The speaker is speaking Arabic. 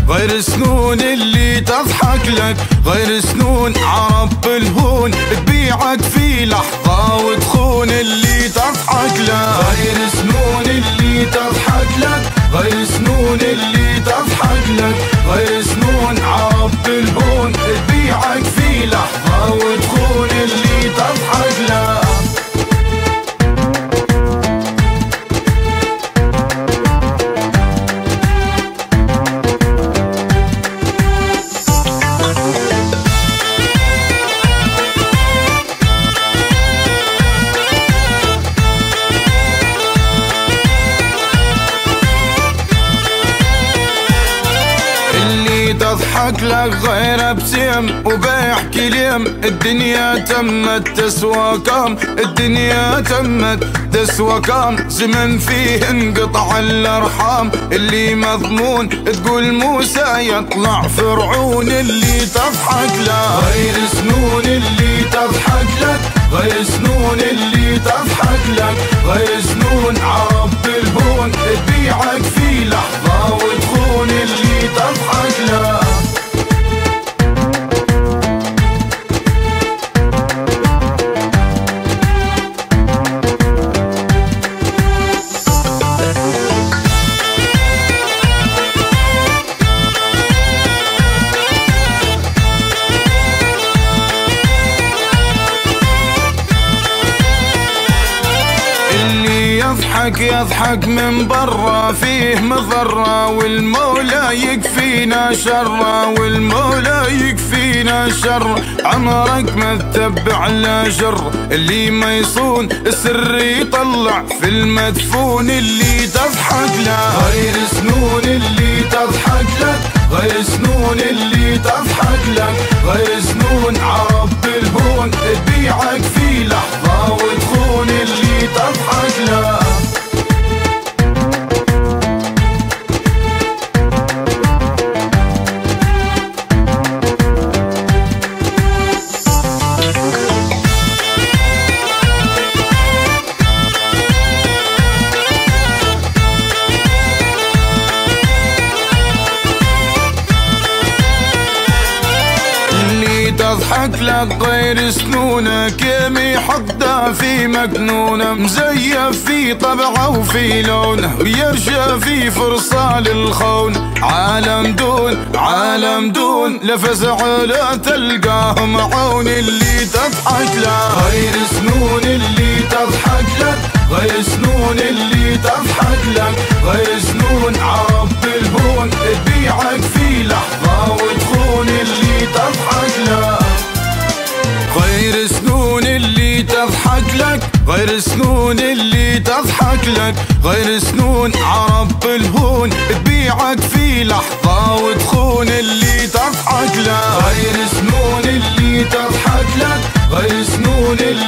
غير سنون اللي تضحك لك، غير سنون عرب الهون تبيعك في لحظة وتخون اللي تضحك لك. غير سنون اللي تضحك لك، غير سنون اللي تضحك لك، غير سنون عرب الهون تبيعك في لحظة وتخون اللي تضحك لك. تضحك لك غير ابتسم وبيع كلام، الدنيا تمت تسوى كام، الدنيا تمت تسوى كام، زمن فيه انقطع الارحام، اللي مضمون تقول موسى يطلع فرعون اللي تضحك لك. غير سنون اللي تضحك لك، غير سنون اللي تضحك لك، غير سنون عرب الهون تبيعك في لحظة وتخون اللي تضحك لك. يضحك من برا فيه مضرة، والمولى يكفينا شره، والمولى يكفينا شر، عمرك ما تتبع لا شر، اللي ما يصون السر يطلع في المدفون اللي تضحك له. غير سنون اللي تضحك لك، غير سنون اللي تضحك لك، غير سنون عرب الهون تبيعك في لحظة وتخون اللي تضحك له. تضحك لك غير سنونك يمي حطها في مكنونة، مزيف في طبعه وفي لونه، ويرجى في فرصال الخون، عالم دون عالم دون لا فزع لا تلقاه معون اللي تضحك له. غير سنون اللي تضحك لك، غير سنون اللي تضحك لك، غير سنون عرب الهون تبيعك في لحظة وتخون اللي تضحك له. غير سنون اللي تضحك لك، غير سنون اللي تضحك لك، غير سنون عرب الهون تبيعك في لحظة وتخون اللي تضحك له. غير سنون اللي تضحك لك، غير سنون اللي